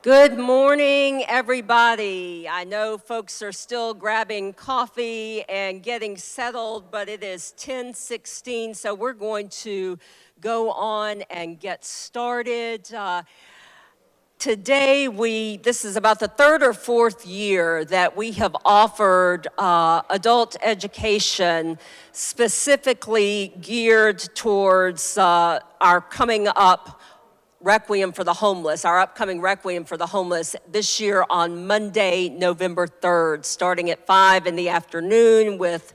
Good morning, everybody. I know folks are still grabbing coffee and getting settled, but it is 10:16, so we're going to go on and get started. Today, this is about the third or fourth year that we have offered adult education specifically geared towards our coming up Requiem for the Homeless, our upcoming Requiem for the Homeless this year on Monday, November 3rd, starting at 5 in the afternoon with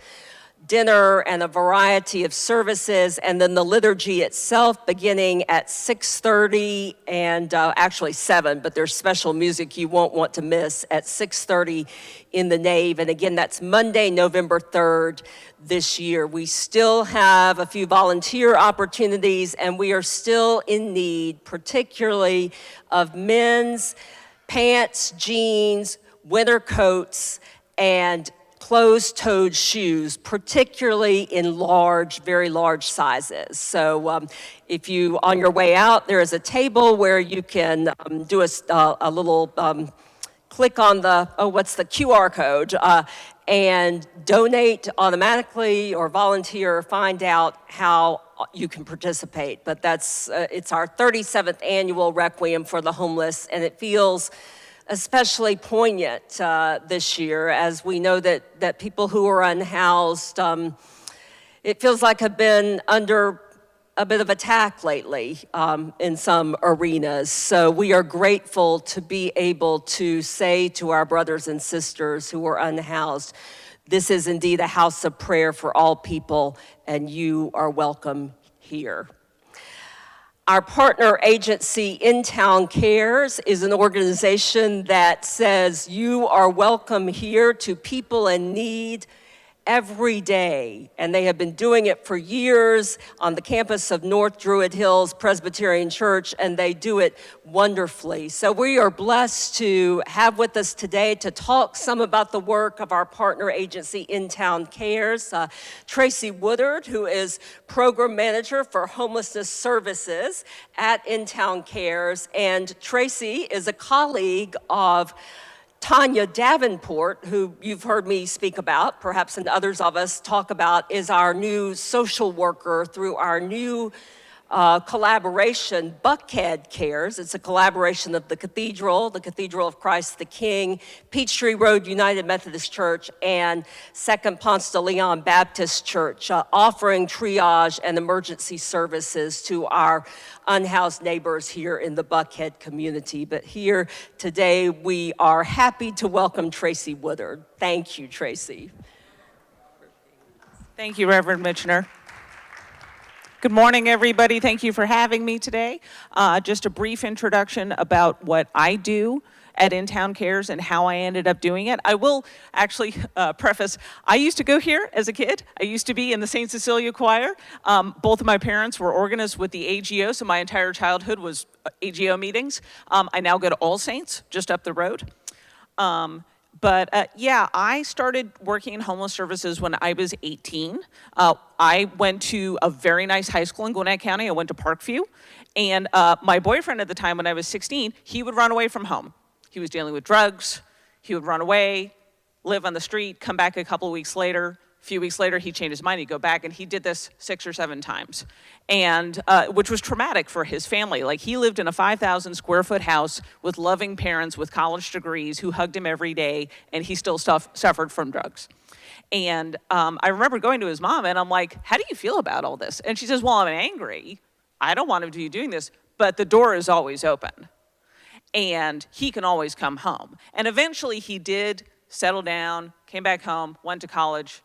dinner and a variety of services, and then the liturgy itself beginning at 6:30 and actually 7, but there's special music you won't want to miss at 6:30 in the nave. And again, that's Monday, November 3rd this year. We still have a few volunteer opportunities, and we are still in need, particularly of men's pants, jeans, winter coats, and closed-toed shoes, particularly in large, very large sizes. So if you, on your way out, there is a table where you can do a little click on the, what's the QR code, and donate automatically or volunteer, find out how you can participate. But that's, it's our 37th annual Requiem for the Homeless, and it feels especially poignant this year, as we know that people who are unhoused, it feels like have been under a bit of attack lately in some arenas. So we are grateful to be able to say to our brothers and sisters who are unhoused, this is indeed a house of prayer for all people, and you are welcome here. Our partner agency, Intown Cares, is an organization that says you are welcome here to people in need every day. And they have been doing it for years on the campus of North Druid Hills Presbyterian Church, and they do it wonderfully. So we are blessed to have with us today to talk some about the work of our partner agency, Intown Cares, Tracy Woodard, who is Program Manager for Homelessness Services at Intown Cares. And Tracy is a colleague of Tanya Davenport, who you've heard me speak about, perhaps and others of us talk about, is our new social worker through our new collaboration, Buckhead Cares. It's a collaboration of the Cathedral of Christ the King, Peachtree Road United Methodist Church, and Second Ponce de Leon Baptist Church, offering triage and emergency services to our unhoused neighbors here in the Buckhead community. But here today, we are happy to welcome Tracy Woodard. Thank you, Tracy. Thank you, Reverend Mitchner. Good morning, everybody. Thank you for having me today. Just a brief introduction about what I do at Intown Cares and how I ended up doing it. I will actually preface, I used to go here as a kid. I used to be in the St. Cecilia Choir. Both of my parents were organists with the AGO, so my entire childhood was AGO meetings. I now go to All Saints, just up the road. But I started working in homeless services when I was 18. I went to a very nice high school in Gwinnett County. I went to Parkview. And my boyfriend at the time, when I was 16, he would run away from home. He was dealing with drugs. He would run away, live on the street, come back a couple of weeks later. A few weeks later, he changed his mind. He'd go back, and he did this 6 or 7 times, and which was traumatic for his family. Like, he lived in a 5,000 square foot house with loving parents with college degrees who hugged him every day, and he still suffered from drugs. And I remember going to his mom, and I'm like, how do you feel about all this? And she says, well, I'm angry. I don't want him to be doing this, but the door is always open, and he can always come home. And eventually, he did settle down, came back home, went to college,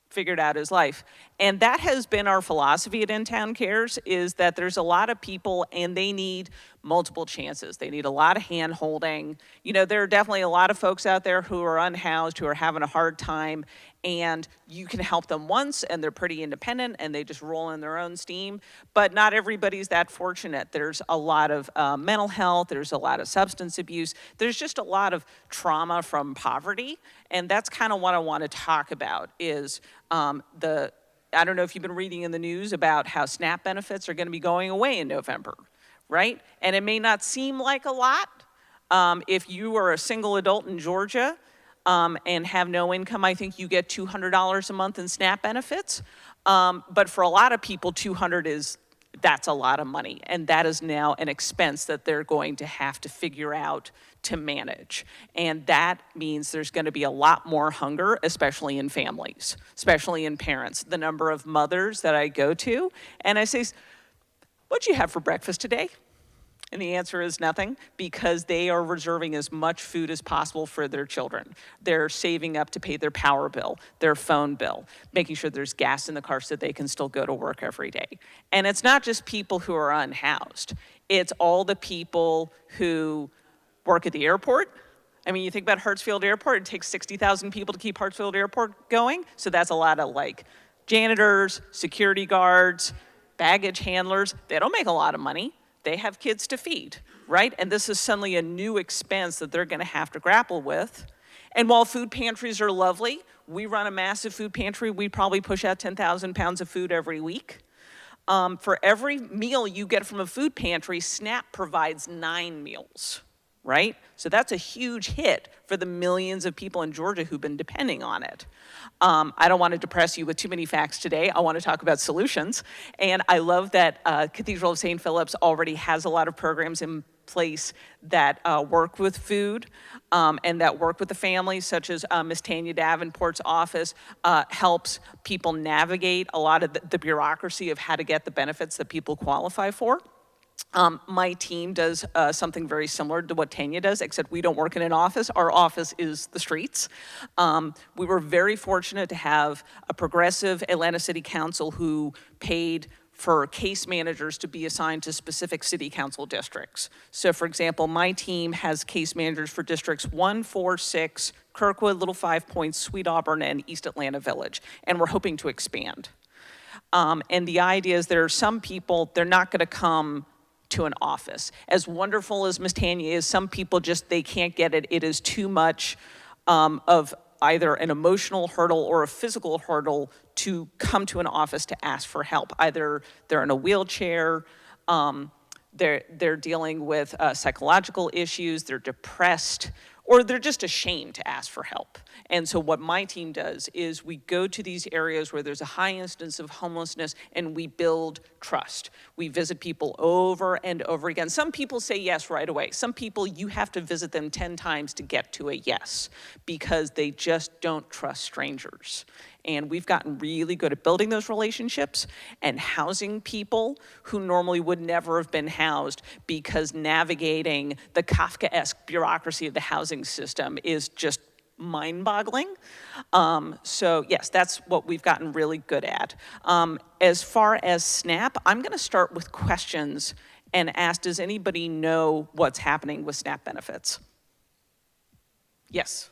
figured out his life. And that has been our philosophy at Intown Cares, is that there's a lot of people and they need multiple chances. They need a lot of hand holding. You know, there are definitely a lot of folks out there who are unhoused, who are having a hard time, and you can help them once and they're pretty independent and they just roll in their own steam. But not everybody's that fortunate. There's a lot of mental health, there's a lot of substance abuse, there's just a lot of trauma from poverty. And that's kind of what I want to talk about is I don't know if you've been reading in the news about how SNAP benefits are going to be going away in November, right? And it may not seem like a lot, If you are a single adult in Georgia and have no income, I think you get $200 a month in SNAP benefits. But for a lot of people, that's a lot of money. And that is now an expense that they're going to have to figure out to manage. And that means there's going to be a lot more hunger, especially in families, especially in parents. The number of mothers that I go to, and I say, "What'd you have for breakfast today?" And the answer is nothing, because they are reserving as much food as possible for their children. They're saving up to pay their power bill, their phone bill, making sure there's gas in the car so that they can still go to work every day. And it's not just people who are unhoused. It's all the people who work at the airport. I mean, you think about Hartsfield Airport, it takes 60,000 people to keep Hartsfield Airport going. So that's a lot of janitors, security guards, baggage handlers. They don't make a lot of money. They have kids to feed, right? And this is suddenly a new expense that they're going to have to grapple with. And while food pantries are lovely, we run a massive food pantry. We probably push out 10,000 pounds of food every week. For every meal you get from a food pantry, SNAP provides 9 meals, right? So that's a huge hit for the millions of people in Georgia who've been depending on it. I don't want to depress you with too many facts today. I want to talk about solutions. And I love that Cathedral of St. Philip's already has a lot of programs in place that work with food and that work with the families, such as Ms. Tanya Davenport's office helps people navigate a lot of the bureaucracy of how to get the benefits that people qualify for. My team does something very similar to what Tanya does, except we don't work in an office. Our office is the streets. We were very fortunate to have a progressive Atlanta City Council who paid for case managers to be assigned to specific city council districts. So for example, my team has case managers for districts 1, 4, 6, Kirkwood, Little Five Points, Sweet Auburn, and East Atlanta Village, and we're hoping to expand. And the idea is there are some people, they're not gonna come to an office. As wonderful as Ms. Tanya is, some people they can't get it. It is too much of either an emotional hurdle or a physical hurdle to come to an office to ask for help. Either they're in a wheelchair, they're dealing with psychological issues, they're depressed, or they're just ashamed to ask for help. And so what my team does is we go to these areas where there's a high instance of homelessness and we build trust. We visit people over and over again. Some people say yes right away. Some people, you have to visit them 10 times to get to a yes because they just don't trust strangers. And we've gotten really good at building those relationships and housing people who normally would never have been housed because navigating the Kafkaesque bureaucracy of the housing system is just mind-boggling. So yes, that's what we've gotten really good at. As far as SNAP, I'm gonna start with questions and ask, does anybody know what's happening with SNAP benefits? Yes.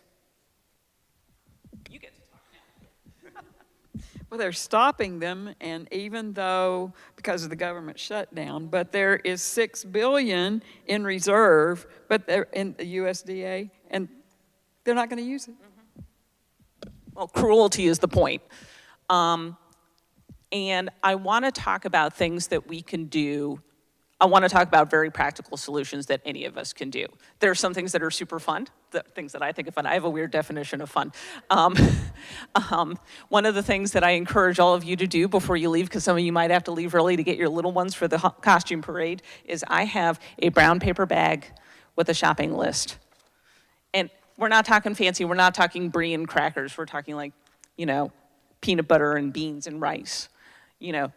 You get to talk now. Well, they're stopping them, and even though, because of the government shutdown, but there is $6 billion in reserve, but they're in the USDA, and they're not going to use it. Well, cruelty is the point. And I want to talk about things that we can do. I want to talk about very practical solutions that any of us can do. There are some things that are super fun, the things that I think are fun. I have a weird definition of fun. One of the things that I encourage all of you to do before you leave, because some of you might have to leave early to get your little ones for the costume parade, is I have a brown paper bag with a shopping list. And we're not talking fancy, we're not talking brie and crackers, we're talking peanut butter and beans and rice.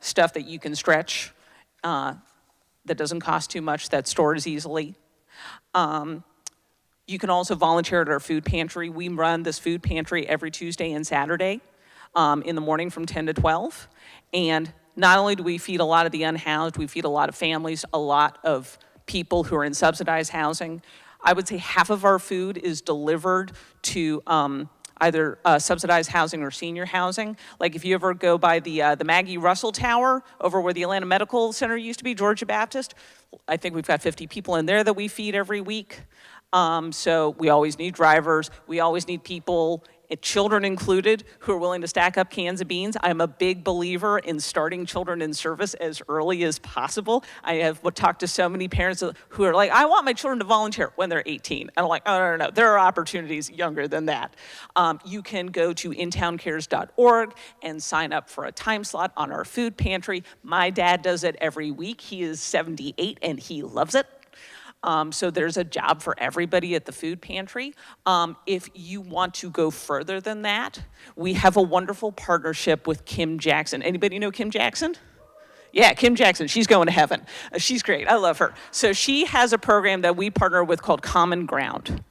Stuff that you can stretch, that doesn't cost too much, that stores easily. You can also volunteer at our food pantry. We run this food pantry every Tuesday and Saturday in the morning from 10 to 12. And not only do we feed a lot of the unhoused, we feed a lot of families, a lot of people who are in subsidized housing. I would say half of our food is delivered to either subsidized housing or senior housing. Like if you ever go by the Maggie Russell Tower over where the Atlanta Medical Center used to be, Georgia Baptist, I think we've got 50 people in there that we feed every week. So we always need drivers. We always need people children included, who are willing to stack up cans of beans. I'm a big believer in starting children in service as early as possible. I have talked to so many parents who are like, I want my children to volunteer when they're 18. And I'm like, oh, no. There are opportunities younger than that. You can go to intowncares.org and sign up for a time slot on our food pantry. My dad does it every week. He is 78 and he loves it. So there's a job for everybody at the food pantry. If you want to go further than that, we have a wonderful partnership with Kim Jackson. Anybody know Kim Jackson? Yeah, Kim Jackson, she's going to heaven. She's great, I love her. So she has a program that we partner with called Common Ground.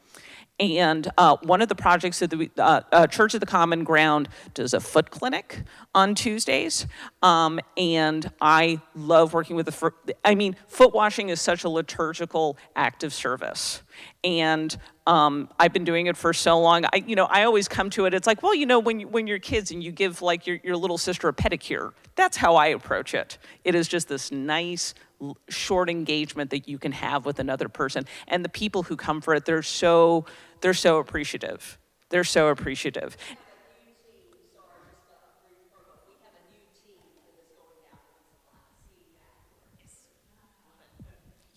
And one of the projects that the Church of the Common Ground does a foot clinic on Tuesdays. And I love working with foot washing is such a liturgical act of service. And I've been doing it for so long. I always come to it, it's like, well, when you're kids and you give like your little sister a pedicure, that's how I approach it. It is just this nice, short engagement that you can have with another person. And the people who come for it, they're so appreciative. They're so appreciative.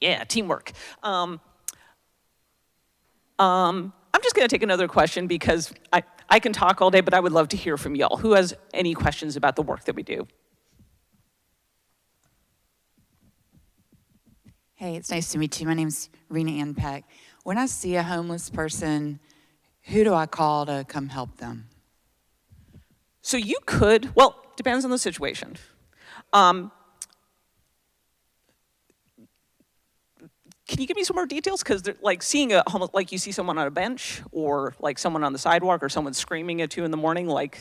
Yeah, teamwork. I'm just going to take another question because I can talk all day, but I would love to hear from y'all. Who has any questions about the work that we do? Hey, it's nice to meet you. My name's Rena Ann Peck. When I see a homeless person, who do I call to come help them? So you could, well, depends on the situation. Can you give me some more details? Because like seeing a homeless, like you see someone on a bench or like someone on the sidewalk or someone screaming at 2 a.m, like.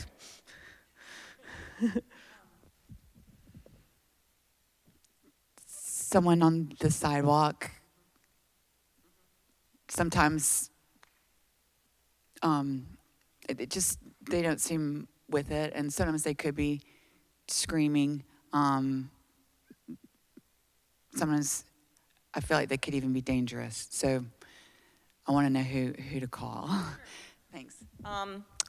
Someone on the sidewalk. Sometimes they don't seem with it, and sometimes they could be screaming. Sometimes I feel like they could even be dangerous. So I want to know who to call. Thanks.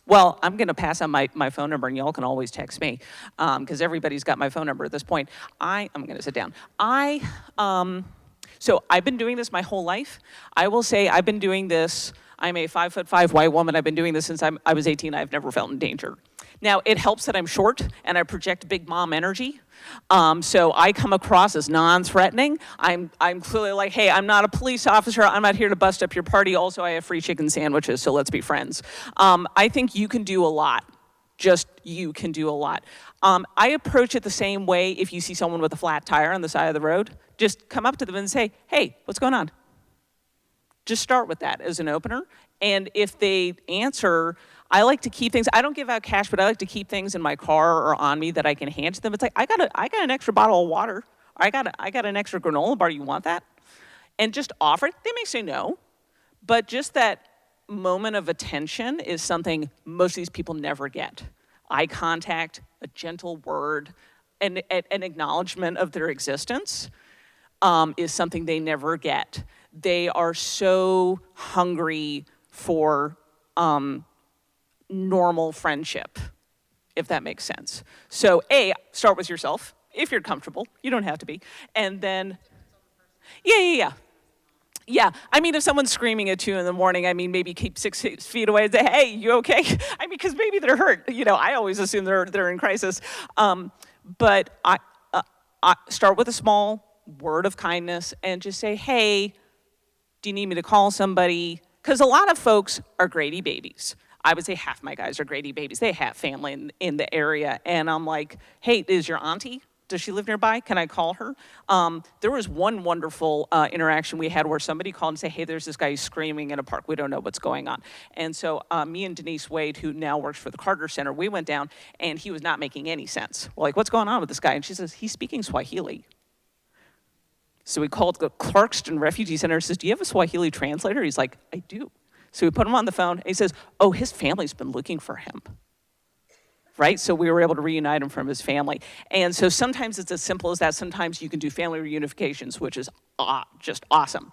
Well, I'm going to pass on my phone number, and y'all can always text me, because everybody's got my phone number at this point. I'm going to sit down. So I've been doing this my whole life. I will say I've been doing this. I'm a 5'5" white woman. I've been doing this since I was 18. I've never felt in danger. Now, it helps that I'm short, and I project big mom energy. So I come across as non-threatening. I'm clearly like, hey, I'm not a police officer. I'm not here to bust up your party. Also, I have free chicken sandwiches, so let's be friends. I think you can do a lot. Just you can do a lot. I approach it the same way if you see someone with a flat tire on the side of the road. Just come up to them and say, hey, what's going on? Just start with that as an opener. And if they answer, I like to keep things, I don't give out cash, but I like to keep things in my car or on me that I can hand to them. It's like, I got an extra bottle of water. Or I got an extra granola bar. You want that? And just offer it. They may say no, but just that moment of attention is something most of these people never get. Eye contact, a gentle word, an acknowledgement of their existence is something they never get. They are so hungry for normal friendship, if that makes sense. So start with yourself, if you're comfortable. You don't have to be. And then, yeah, I mean, if someone's screaming at 2 a.m, maybe keep 6 feet away and say, hey, you okay? Because maybe they're hurt. I always assume they're in crisis. But I start with a small word of kindness and just say, hey, do you need me to call somebody? Because a lot of folks are Grady babies. I would say half my guys are Grady babies. They have family in the area. And I'm like, hey, is your auntie? Does she live nearby? Can I call her? There was one wonderful interaction we had where somebody called and said, hey, there's this guy screaming in a park. We don't know what's going on. And so me and Denise Wade, who now works for the Carter Center, we went down and he was not making any sense. We're like, what's going on with this guy? And she says, he's speaking Swahili. So we called the Clarkston Refugee Center and says, do you have a Swahili translator? He's like, I do. So we put him on the phone and he says, oh, his family's been looking for him. Right? So we were able to reunite him from his family. And so sometimes it's as simple as that. Sometimes you can do family reunifications, which is just awesome.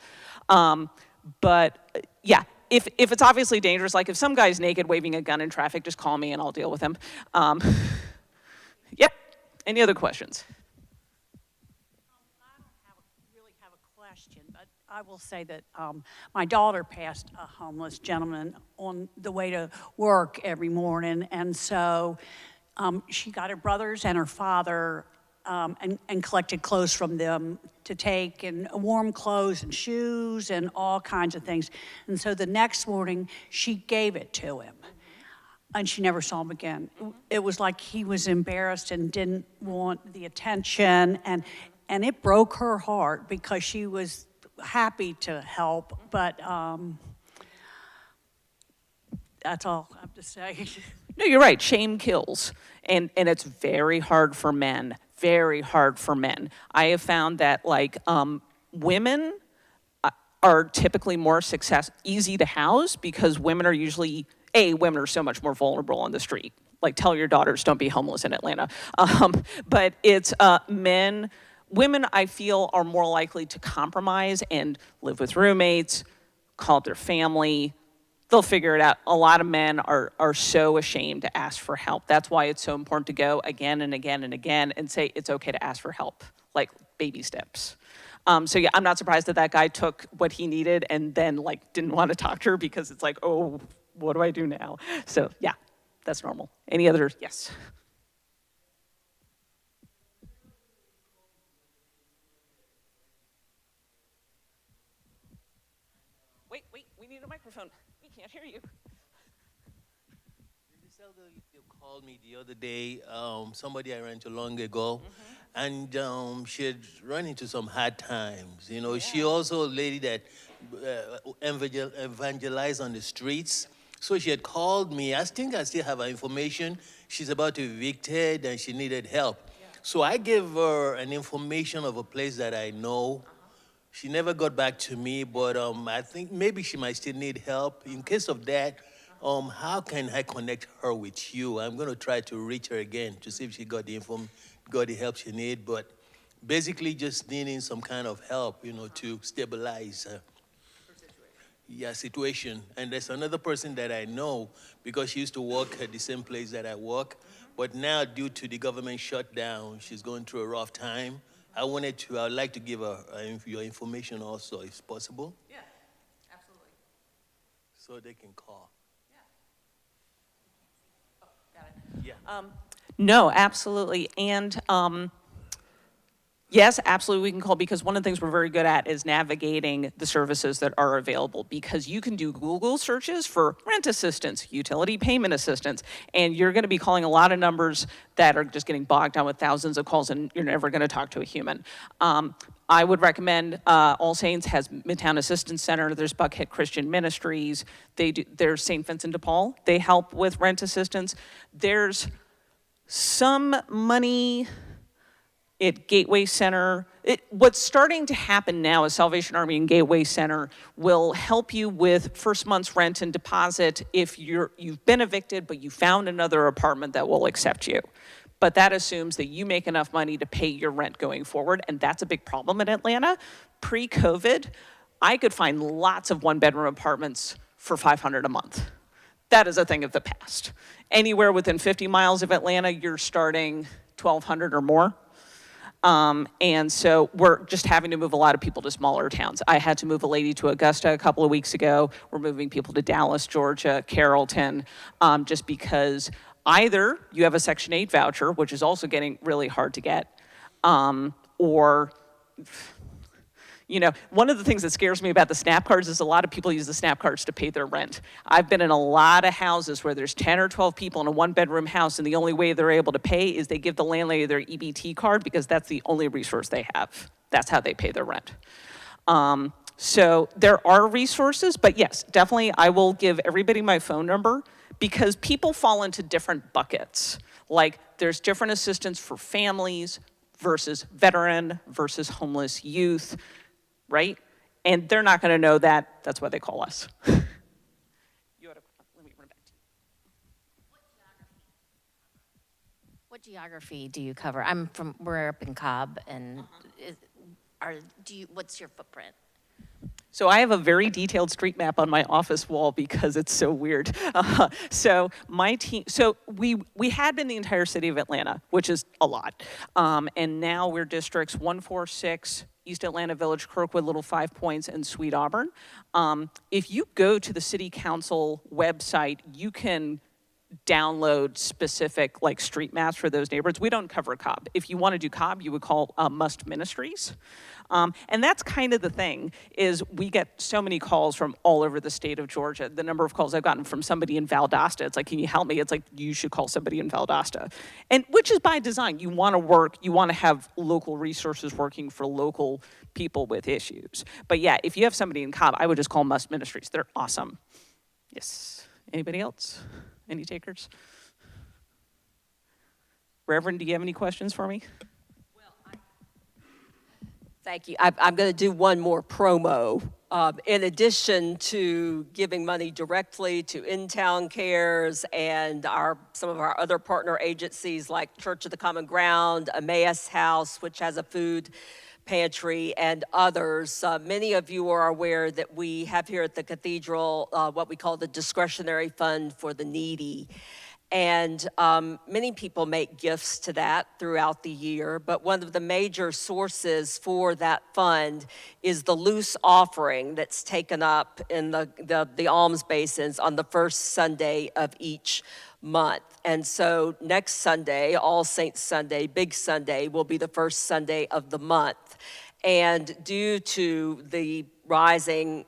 But yeah, if it's obviously dangerous, like if some guy's naked waving a gun in traffic, just call me and I'll deal with him. Yep. Any other questions? I don't really have a question, but I will say that my daughter passed a homeless gentleman on the way to work every morning, and so she got her brothers and her father and collected clothes from them to take, and warm clothes and shoes and all kinds of things. And so the next morning, she gave it to him. And she never saw him again. It was like he was embarrassed and didn't want the attention, and it broke her heart because she was happy to help, but that's all I have to say. No, you're right. Shame kills. And it's very hard for men. Very hard for men. I have found that women are typically more easy to house because women are usually, women are so much more vulnerable on the street. Like, tell your daughters, don't be homeless in Atlanta. But it's women I feel are more likely to compromise and live with roommates, call up their family. They'll figure it out. A lot of men are so ashamed to ask for help. That's why it's so important to go again and again and again and say it's okay to ask for help, like baby steps. So yeah, I'm not surprised that guy took what he needed and then didn't want to talk to her because it's like, oh, what do I do now? So yeah, that's normal. Any other, yes? Wait, we need a microphone. We can't hear you. You called me the other day, somebody I ran into long ago, and she had run into some hard times. You know, she also a lady that evangelized on the streets. So she had called me. I think I still have her information. She's about to be evicted and she needed help. So I gave her an information of a place that I know. She never got back to me, but I think maybe she might still need help. In case of that, how can I connect her with you? I'm going to try to reach her again to see if she got the help she need. But basically, just needing some kind of help, to stabilize her situation. And there's another person that I know because she used to work at the same place that I work. But now, due to the government shutdown, she's going through a rough time. I'd like to give her your information also, if possible. Yeah, absolutely. So they can call. Yeah. Yeah. No, absolutely. And yes, absolutely we can call, because one of the things we're very good at is navigating the services that are available, because you can do Google searches for rent assistance, utility payment assistance, and you're going to be calling a lot of numbers that are just getting bogged down with thousands of calls, and you're never going to talk to a human. I would recommend All Saints has Midtown Assistance Center. There's Buckhead Christian Ministries. There's St. Vincent de Paul. They help with rent assistance. There's some money at Gateway Center. What's starting to happen now is Salvation Army and Gateway Center will help you with first month's rent and deposit if you've been evicted, but you found another apartment that will accept you. But that assumes that you make enough money to pay your rent going forward, and that's a big problem in Atlanta. Pre-COVID, I could find lots of one-bedroom apartments for $500 a month. That is a thing of the past. Anywhere within 50 miles of Atlanta, you're starting $1,200 or more. And so we're just having to move a lot of people to smaller towns. I had to move a lady to Augusta a couple of weeks ago. We're moving people to Dallas, Georgia, Carrollton, just because either you have a Section 8 voucher, which is also getting really hard to get, or, one of the things that scares me about the SNAP cards is a lot of people use the SNAP cards to pay their rent. I've been in a lot of houses where there's 10 or 12 people in a one-bedroom house, and the only way they're able to pay is they give the landlady their EBT card because that's the only resource they have. That's how they pay their rent. So there are resources, but yes, definitely I will give everybody my phone number, because people fall into different buckets. Like, there's different assistance for families versus veteran versus homeless youth, right? And they're not going to know that. That's why they call us. Let me run back to you. What geography do you cover? We're up in Cobb, and what's your footprint? So I have a very detailed street map on my office wall because it's so weird. So my team, so we had been the entire city of Atlanta, which is a lot. And now we're districts 146, East Atlanta Village, Kirkwood, Little Five Points, and Sweet Auburn. If you go to the city council website, you can download specific like street maps for those neighborhoods. We don't cover Cobb. If you want to do Cobb, you would call Must Ministries. And that's kind of the thing, is we get so many calls from all over the state of Georgia. The number of calls I've gotten from somebody in Valdosta, it's like, can you help me? It's like, you should call somebody in Valdosta. And which is by design. You want to work, you want to have local resources working for local people with issues. But yeah, if you have somebody in Cobb, I would just call Must Ministries. They're awesome. Yes. Anybody else? Any takers? Reverend, do you have any questions for me? Thank you. I'm going to do one more promo. In addition to giving money directly to Intown Cares and some of our other partner agencies like Church of the Common Ground, Emmaus House, which has a food pantry, and others. Many of you are aware that we have here at the Cathedral what we call the discretionary fund for the needy. And many people make gifts to that throughout the year, but one of the major sources for that fund is the loose offering that's taken up in the alms basins on the first Sunday of each month. And so next Sunday, All Saints Sunday, Big Sunday, will be the first Sunday of the month. And due to the rising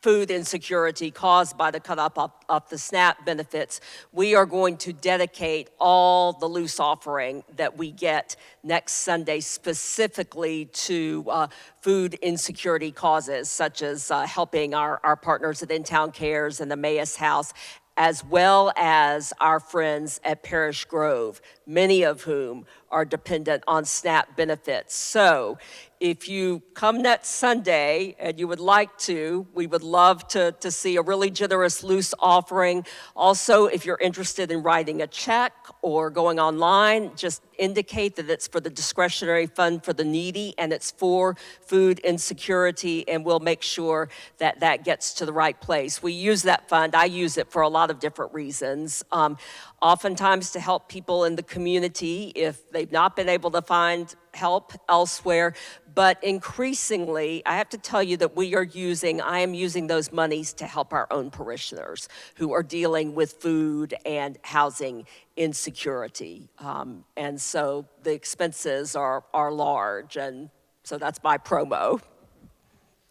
food insecurity caused by the cut-up of the SNAP benefits, we are going to dedicate all the loose offering that we get next Sunday specifically to food insecurity causes, such as helping our partners at Intown Cares and the Emmaus House, as well as our friends at Parish Grove, many of whom are dependent on SNAP benefits. So if you come next Sunday and you would like to, we would love to see a really generous loose offering. Also, if you're interested in writing a check or going online, just indicate that it's for the discretionary fund for the needy and it's for food insecurity, and we'll make sure that that gets to the right place. We use that fund. I use it for a lot of different reasons. Oftentimes to help people in the community if they've not been able to find help elsewhere. But increasingly, I have to tell you that I am using those monies to help our own parishioners who are dealing with food and housing insecurity. And so the expenses are large, and so that's my promo.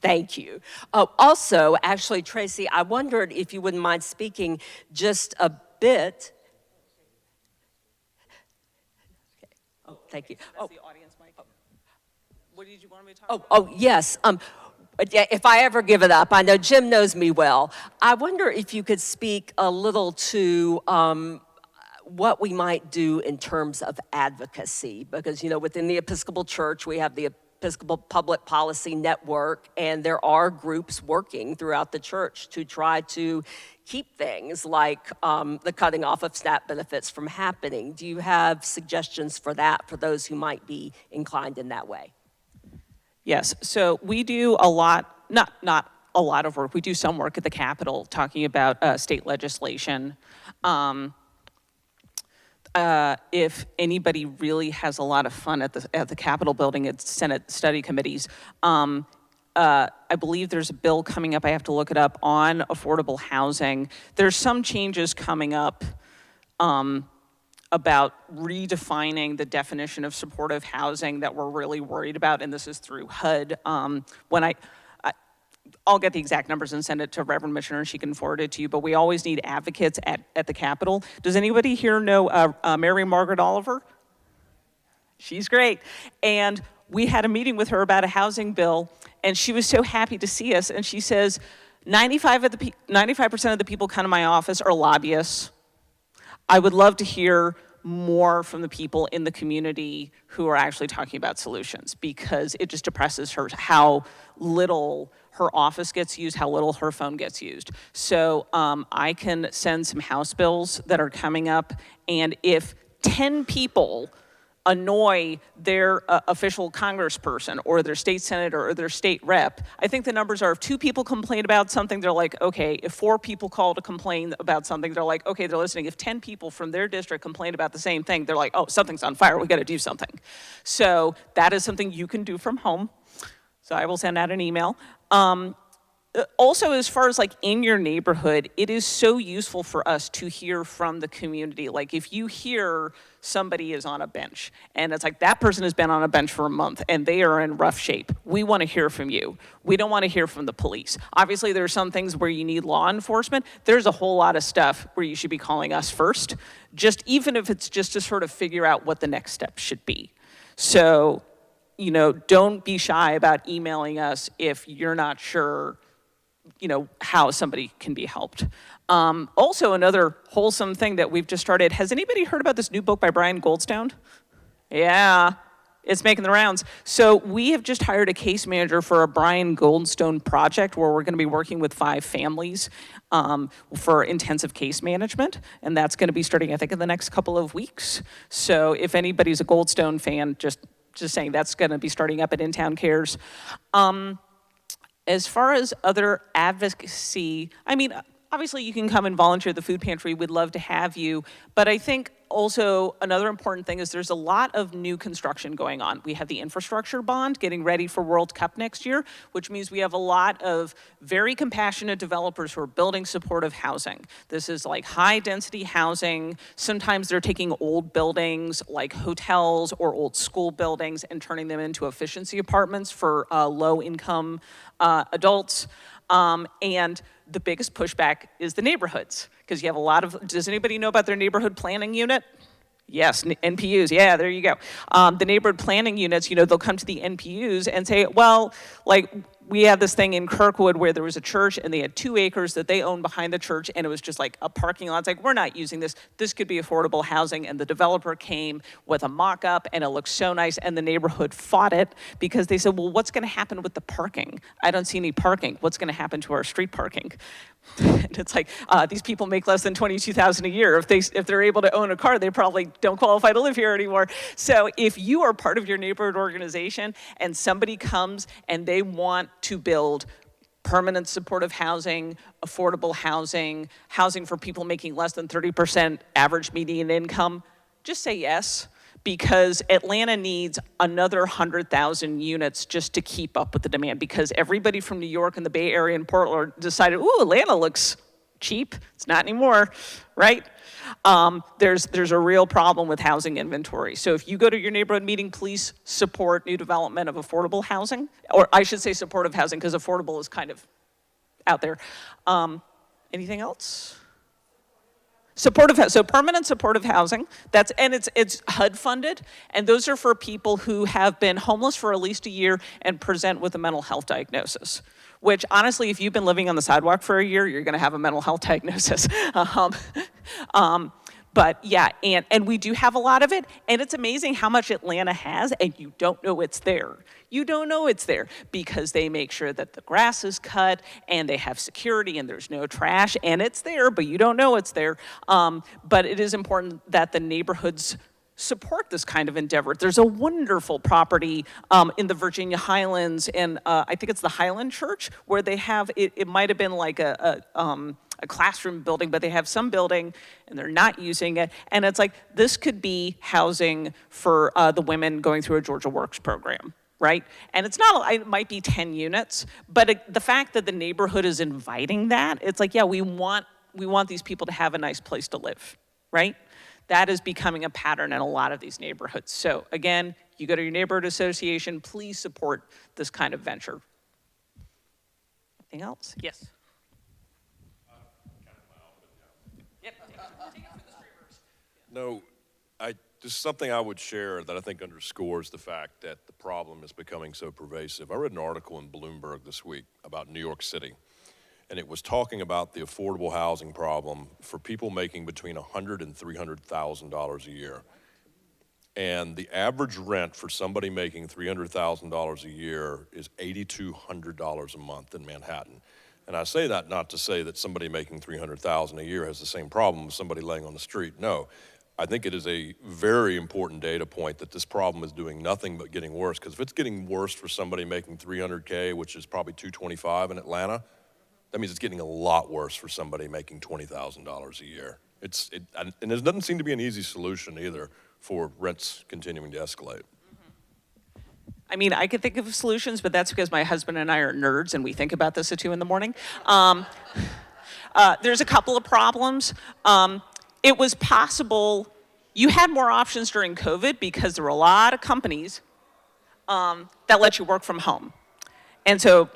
Thank you. Also, actually, Tracy, I wondered if you wouldn't mind speaking just a bit. Okay. Oh, thank you. That's the audience mic. What did you want me to talk about? Oh, yes. If I ever give it up, I know Jim knows me well. I wonder if you could speak a little to what we might do in terms of advocacy, because, within the Episcopal Church, we have the Episcopal Public Policy Network, and there are groups working throughout the church to try to keep things like the cutting off of SNAP benefits from happening. Do you have suggestions for that for those who might be inclined in that way? Yes, so we do a lot, not a lot of work, we do some work at the Capitol talking about state legislation. If anybody really has a lot of fun at the Capitol building at Senate study committees, I believe there's a bill coming up, I have to look it up, on affordable housing. There's some changes coming up about redefining the definition of supportive housing that we're really worried about, and this is through HUD. I'll get the exact numbers and send it to Reverend Missioner, she can forward it to you, but we always need advocates at the Capitol. Does anybody here know Mary Margaret Oliver? She's great. And we had a meeting with her about a housing bill, and she was so happy to see us, and she says, 95% of the people come to my office are lobbyists. I would love to hear more from the people in the community who are actually talking about solutions, because it just depresses her how little her office gets used, how little her phone gets used. So I can send some House bills that are coming up, and if 10 people annoy their official congressperson or their state senator or their state rep. I think the numbers are if 2 people complain about something, they're like, okay. If 4 people call to complain about something, they're like, okay, they're listening. If 10 people from their district complain about the same thing, they're like, oh, something's on fire, we gotta do something. So that is something you can do from home. So I will send out an email. Also, as far as like in your neighborhood, it is so useful for us to hear from the community. Like if you hear somebody is on a bench and it's like that person has been on a bench for a month and they are in rough shape, we want to hear from you. We don't want to hear from the police. Obviously, there are some things where you need law enforcement. There's a whole lot of stuff where you should be calling us first, just even if it's just to sort of figure out what the next step should be. So, you know, don't be shy about emailing us if you're not sure, you know, how somebody can be helped. Also, another wholesome thing that we've just started, has anybody heard about this new book by Brian Goldstone? Yeah, it's making the rounds. So we have just hired a case manager for a Brian Goldstone project where we're gonna be working with 5 families for intensive case management. And that's gonna be starting, I think, in the next couple of weeks. So if anybody's a Goldstone fan, just saying that's gonna be starting up at Intown Cares. As far as other advocacy, I mean, obviously you can come and volunteer at the food pantry. We'd love to have you. But I think also another important thing is there's a lot of new construction going on. We have the infrastructure bond getting ready for World Cup next year, which means we have a lot of very compassionate developers who are building supportive housing. This is like high density housing. Sometimes they're taking old buildings like hotels or old school buildings and turning them into efficiency apartments for low income adults. And the biggest pushback is the neighborhoods, because you have a lot of, does anybody know about their neighborhood planning unit? Yes, NPUs, yeah, there you go. The neighborhood planning units, you know, they'll come to the NPUs and say, well, like, we had this thing in Kirkwood where there was a church and they had 2 acres that they owned behind the church and it was just like a parking lot. It's like, we're not using this. This could be affordable housing. And the developer came with a mock-up and it looked so nice and the neighborhood fought it because they said, well, what's gonna happen with the parking? I don't see any parking. What's gonna happen to our street parking? And it's like, these people make less than $22,000 a year. If they're able to own a car, they probably don't qualify to live here anymore. So if you are part of your neighborhood organization and somebody comes and they want to build permanent supportive housing, affordable housing, housing for people making less than 30% average median income, just say yes. Because Atlanta needs another 100,000 units just to keep up with the demand, because everybody from New York and the Bay Area and Portland decided, ooh, Atlanta looks cheap. It's not anymore, right? There's a real problem with housing inventory. So if you go to your neighborhood meeting, please support new development of affordable housing, or I should say supportive housing, because affordable is kind of out there. Anything else? Supportive, so permanent supportive housing, it's HUD funded, and those are for people who have been homeless for at least a year and present with a mental health diagnosis. Which honestly, if you've been living on the sidewalk for a year, you're gonna have a mental health diagnosis. But yeah, and we do have a lot of it, and it's amazing how much Atlanta has, and you don't know it's there. You don't know it's there because they make sure that the grass is cut, and they have security, and there's no trash, and it's there, but you don't know it's there. But it is important that the neighborhoods support this kind of endeavor. There's a wonderful property in the Virginia Highlands, and I think it's the Highland Church, where they have, it might have been like a classroom building, but they have some building and they're not using it. And it's like, this could be housing for the women going through a Georgia Works program, right? And it's not, it might be 10 units, but the fact that the neighborhood is inviting that, it's like, yeah, we want these people to have a nice place to live, right? That is becoming a pattern in a lot of these neighborhoods. So again, you go to your neighborhood association, please support this kind of venture. Anything else? Yes. No, just something I would share that I think underscores the fact that the problem is becoming so pervasive. I read an article in Bloomberg this week about New York City, and it was talking about the affordable housing problem for people making between $100,000 and $300,000 a year. And the average rent for somebody making $300,000 a year is $8,200 a month in Manhattan. And I say that not to say that somebody making $300,000 a year has the same problem as somebody laying on the street. No. I think it is a very important data point that this problem is doing nothing but getting worse. Because if it's getting worse for somebody making $300K, which is probably $225 in Atlanta, that means it's getting a lot worse for somebody making $20,000 a year. And there doesn't seem to be an easy solution either for rents continuing to escalate. I mean, I could think of solutions, but that's because my husband and I are nerds and we think about this at 2 in the morning. There's a couple of problems. It was possible, you had more options during COVID because there were a lot of companies that let you work from home. And so,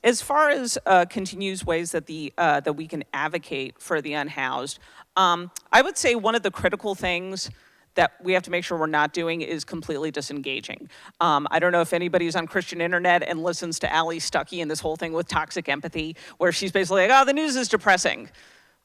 as far as continues ways that that we can advocate for the unhoused, I would say one of the critical things that we have to make sure we're not doing is completely disengaging. I don't know if anybody's on Christian internet and listens to Ali Stuckey and this whole thing with toxic empathy, where she's basically like, oh, the news is depressing.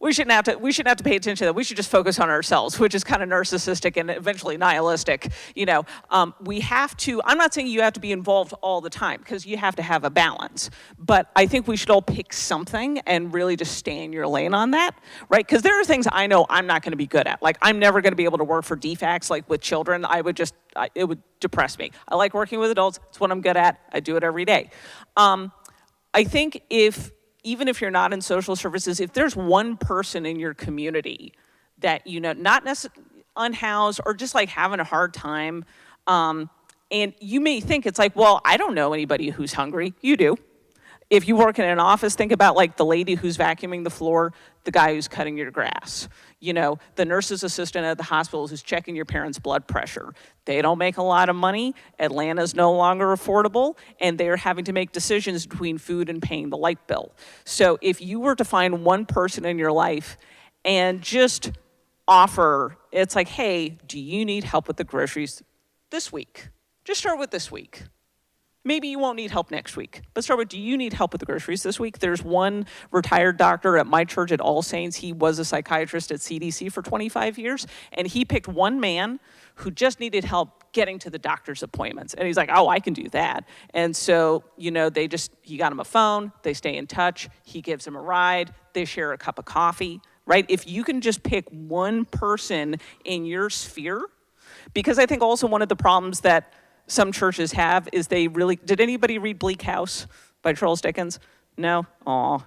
We shouldn't have to pay attention to that. We should just focus on ourselves, which is kind of narcissistic and eventually nihilistic. We have to, I'm not saying you have to be involved all the time, because you have to have a balance. But I think we should all pick something and really just stay in your lane on that, right? Because there are things I know I'm not going to be good at. Like, I'm never going to be able to work for DFACS, like with children. It would depress me. I like working with adults. It's what I'm good at. I do it every day. I think even if you're not in social services, if there's one person in your community that, not necessarily unhoused or just like having a hard time, and you may think it's like, well, I don't know anybody who's hungry. You do. If you work in an office, think about like the lady who's vacuuming the floor, the guy who's cutting your grass, the nurse's assistant at the hospital who's checking your parents' blood pressure. They don't make a lot of money. Atlanta's no longer affordable, and they're having to make decisions between food and paying the light bill. So if you were to find one person in your life and just offer, it's like, hey, do you need help with the groceries this week? Just start with this week. Maybe you won't need help next week, but start with, do you need help with the groceries this week? There's one retired doctor at my church at All Saints. He was a psychiatrist at CDC for 25 years, and he picked one man who just needed help getting to the doctor's appointments. And he's like, oh, I can do that. And so, he got him a phone, they stay in touch, he gives him a ride, they share a cup of coffee, right? If you can just pick one person in your sphere, because I think also one of the problems that some churches have is did anybody read Bleak House by Charles Dickens? No? Aw.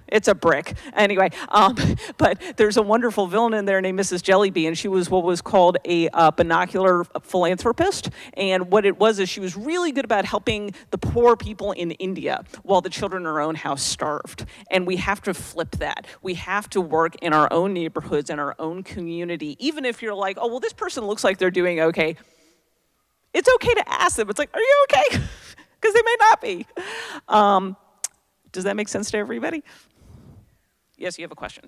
It's a brick. Anyway, but there's a wonderful villain in there named Mrs. Jellyby, and she was what was called a binocular philanthropist. And what it was is she was really good about helping the poor people in India while the children in her own house starved. And we have to flip that. We have to work in our own neighborhoods, in our own community. Even if you're like, oh, well, this person looks like they're doing okay. It's okay to ask them. It's like, are you okay? Because they may not be. Does that make sense to everybody? Yes, you have a question.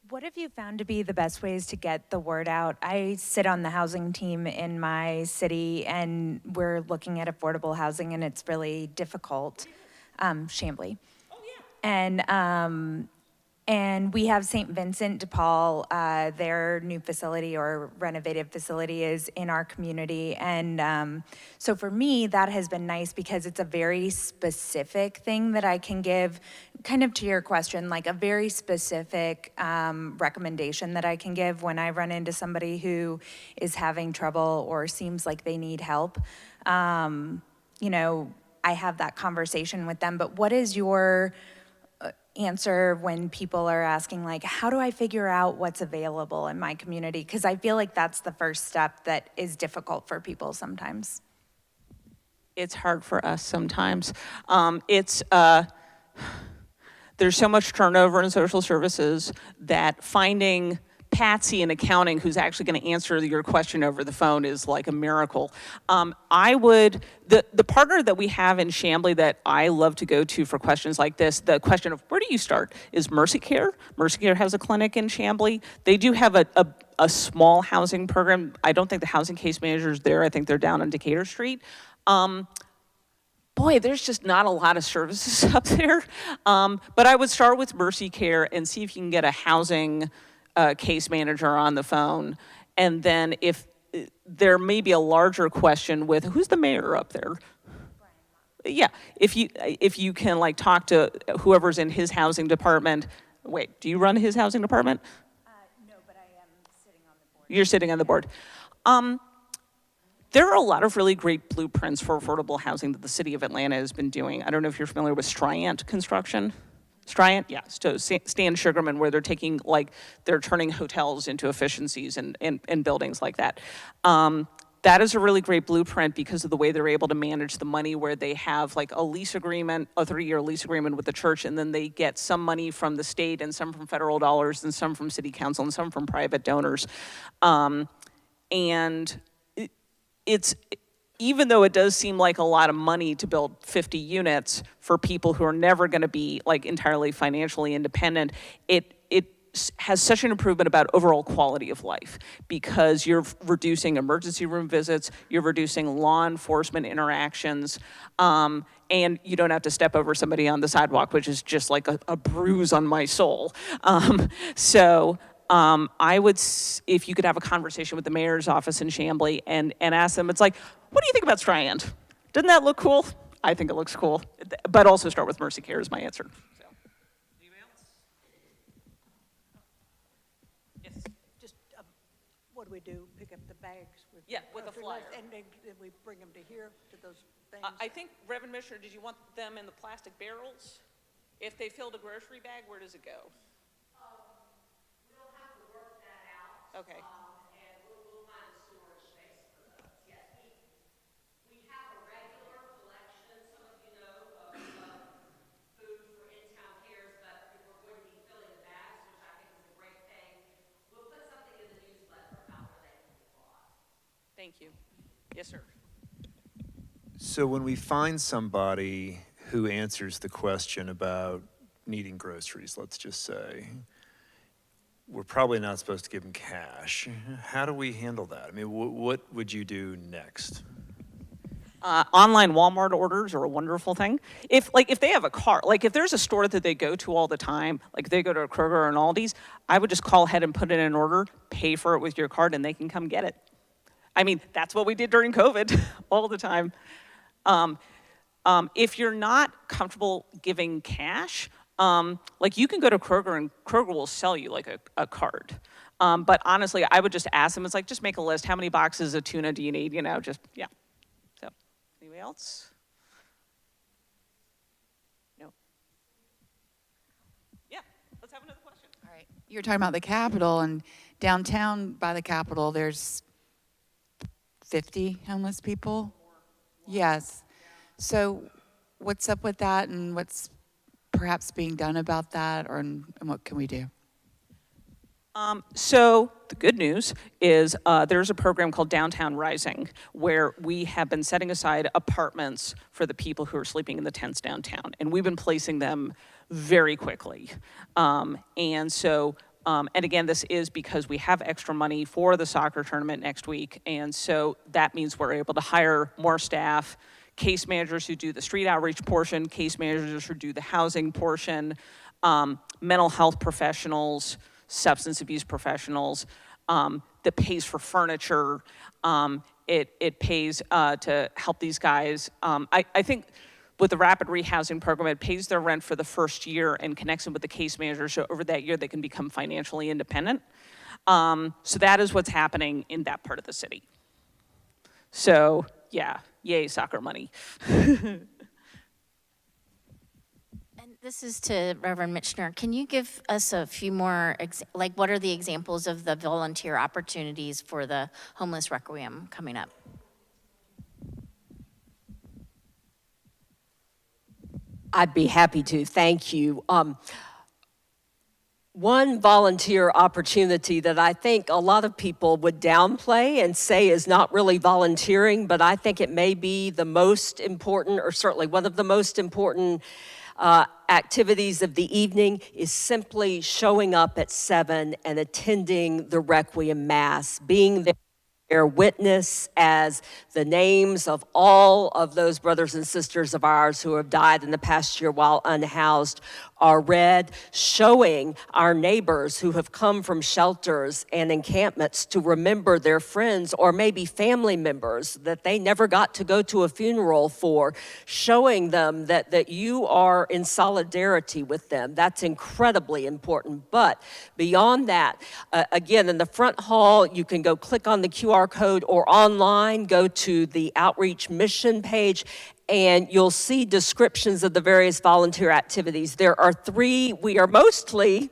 What have you found to be the best ways to get the word out? I sit on the housing team in my city, and we're looking at affordable housing, and it's really difficult. Chambly. Oh, yeah. And we have St. Vincent de Paul, their new facility or renovated facility is in our community. And so for me, that has been nice because it's a very specific thing that I can give, kind of to your question, like a very specific recommendation that I can give when I run into somebody who is having trouble or seems like they need help. I have that conversation with them, but what is your answer when people are asking, like, how do I figure out what's available in my community? Because I feel like that's the first step that is difficult for people sometimes. It's hard for us sometimes. There's so much turnover in social services that finding Patsy in accounting who's actually going to answer your question over the phone is like a miracle. The partner that we have in Chambly that I love to go to for questions like this, the question of where do you start, is Mercy Care. Mercy Care has a clinic in Chambly. They do have a small housing program. I don't think the housing case manager is there. I think they're down on Decatur Street. Boy, there's just not a lot of services up there. But I would start with Mercy Care and see if you can get a housing case manager on the phone. And then if there may be a larger question with, who's the mayor up there? Yeah, if you can like talk to whoever's in his housing department. Wait, do you run his housing department? No, but I am sitting on the board. You're sitting on the board. There are a lot of really great blueprints for affordable housing that the city of Atlanta has been doing. I don't know if you're familiar with Stryant Construction. Stryant, yeah, so Stan Sugarman, where they're taking, like, they're turning hotels into efficiencies and buildings like that. That is a really great blueprint because of the way they're able to manage the money, where they have like a lease agreement, a 3-year lease agreement with the church, and then they get some money from the state and some from federal dollars and some from city council and some from private donors. And it's, even though it does seem like a lot of money to build 50 units for people who are never going to be like entirely financially independent, it has such an improvement about overall quality of life, because you're reducing emergency room visits, you're reducing law enforcement interactions, and you don't have to step over somebody on the sidewalk, which is just like a bruise on my soul. I would, if you could have a conversation with the mayor's office in Chamblee and ask them, it's like, what do you think about Stryant? Doesn't that look cool? I think it looks cool. But also start with Mercy Care is my answer. So. Anybody else? Yes. Just, what do we do? Pick up the bags? With a flyer. And then we bring them to here, to those things? I think, Reverend Missioner, did you want them in the plastic barrels? If they filled a grocery bag, where does it go? We'll have to work that out. Okay. And we'll find a storage space for those. Yes, we have a regular collection, some of you know, of food for Intown Cares, but if we're going to be filling the bags, which I think is a great thing, we'll put something in the newsletter about where they can be bought. Thank you. Yes, sir. So when we find somebody who answers the question about needing groceries, let's just say, we're probably not supposed to give them cash. How do we handle that? I mean, what would you do next? Online Walmart orders are a wonderful thing. If they have a car, like if there's a store that they go to all the time, like they go to a Kroger or an Aldi's, I would just call ahead and put in an order, pay for it with your card, and they can come get it. I mean, that's what we did during COVID all the time. If you're not comfortable giving cash, like you can go to Kroger and Kroger will sell you like a card. But honestly, I would just ask them, it's like, just make a list. How many boxes of tuna do you need? You know, just, yeah. So, anybody else? No. Yeah, let's have another question. All right. You were talking about the Capitol, and downtown by the Capitol, there's 50 homeless people? Yes. So what's up with that, and what's perhaps being done about that, and what can we do? So the good news is there's a program called Downtown Rising, where we have been setting aside apartments for the people who are sleeping in the tents downtown, and we've been placing them very quickly. And again, this is because we have extra money for the soccer tournament next week, and so that means we're able to hire more staff, case managers who do the street outreach portion, case managers who do the housing portion, mental health professionals, substance abuse professionals, that pays for furniture. It pays to help these guys. I think with the rapid rehousing program, it pays their rent for the first year and connects them with the case manager, so over that year they can become financially independent. So that is what's happening in that part of the city. So yeah, yay, soccer money. And this is to Reverend Mitchner. Can you give us a few more, like what are the examples of the volunteer opportunities for the Homeless Requiem coming up? I'd be happy to, thank you. One volunteer opportunity that I think a lot of people would downplay and say is not really volunteering, but I think it may be the most important, or certainly one of the most important activities of the evening, is simply showing up at 7 and attending the Requiem Mass, being there bear witness as the names of all of those brothers and sisters of ours who have died in the past year while unhoused are read, showing our neighbors who have come from shelters and encampments to remember their friends or maybe family members that they never got to go to a funeral for, showing them that you are in solidarity with them. That's incredibly important. But beyond that, again, in the front hall, you can go click on the QR code or online, go to the outreach mission page, and you'll see descriptions of the various volunteer activities. There are 3. We are mostly,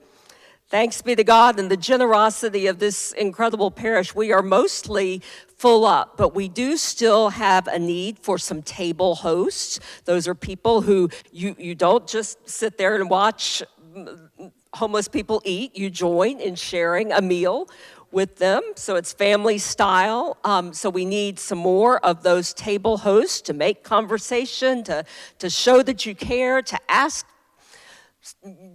thanks be to God and the generosity of this incredible parish, we are mostly full up, but we do still have a need for some table hosts. Those are people who you don't just sit there and watch homeless people eat. You join in sharing a meal with them, so it's family style. So we need some more of those table hosts to make conversation, to show that you care, to ask,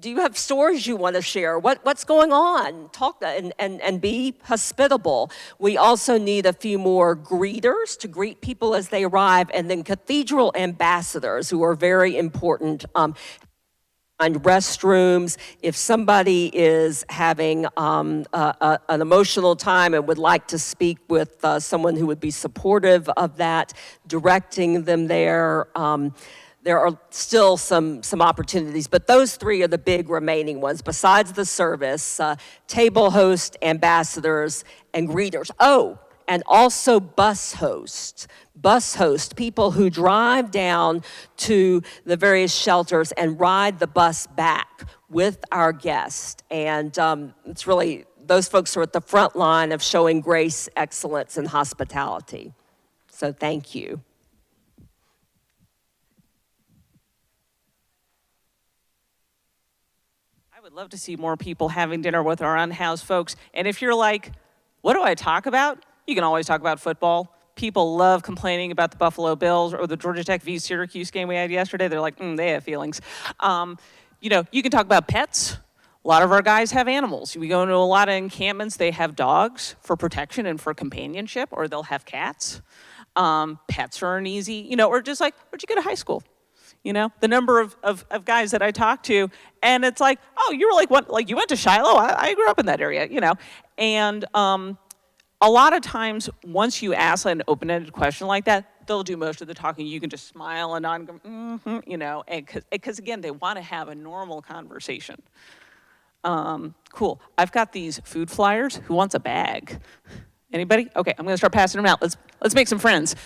do you have stories you want to share? What's going on? Talk and be hospitable. We also need a few more greeters to greet people as they arrive, and then cathedral ambassadors who are very important. And restrooms, if somebody is having an emotional time and would like to speak with someone who would be supportive of that, directing them there. There are still some opportunities, but those 3 are the big remaining ones. Besides the service, table host, ambassadors, and greeters. Oh, and also bus hosts, people who drive down to the various shelters and ride the bus back with our guests. And it's really, those folks are at the front line of showing grace, excellence, and hospitality. So thank you. I would love to see more people having dinner with our unhoused folks. And if you're like, what do I talk about? You can always talk about football. People love complaining about the Buffalo Bills or the Georgia Tech v. Syracuse game we had yesterday. They're like, they have feelings. You can talk about pets. A lot of our guys have animals. We go into a lot of encampments. They have dogs for protection and for companionship, or they'll have cats. Pets are an easy, or just like, where'd you go to high school? The number of guys that I talk to, and it's like, oh, you were like, what? Like, you went to Shiloh? I grew up in that area, And a lot of times, once you ask an open-ended question like that, they'll do most of the talking. You can just smile and nod and go, because again, they want to have a normal conversation. Cool. I've got these food flyers. Who wants a bag? Anybody? Okay, I'm going to start passing them out. Let's make some friends.